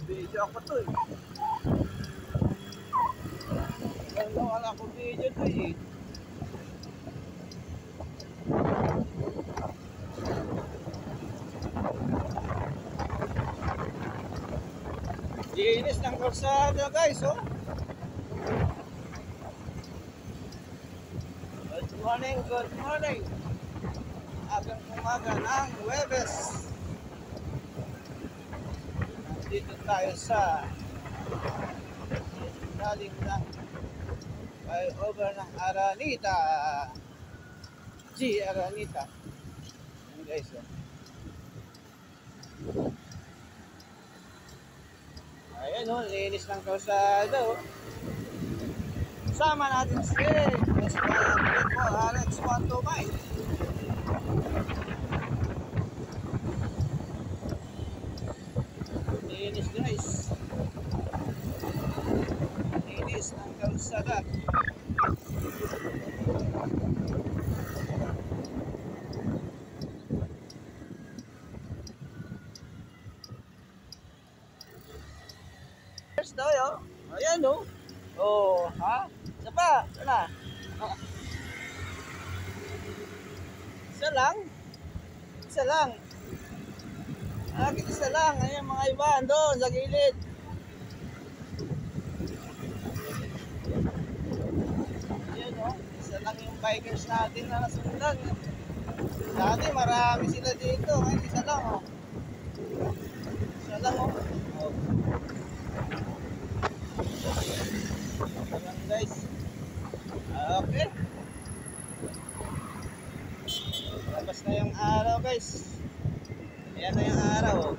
Video ako to eh. Wala akong video to eh. Linis ng kalsada guys, oh. Good morning, good morning. Agang umaga ng Huwebes. Nandito tayo sa galing ng flyover ng Aranita. Aranita. Yan guys, oh. Ayan o, linis ng kalsada o. Sama natin si Alex 125. Linis guys. Linis ng kalsada. Tayo. Ayan o. Oh, ha? Isa pa. Sana. Isa lang. Isa lang. Bakit isa lang? Ayan mga iba. Doon sa gilid. Ayan o. Isa lang yung bikers natin na nasundan. Dati marami sila dito. Ngayon isa lang o. Isa lang o. Ayan guys. Okay. Labas na yung araw guys. Ayan na yung araw.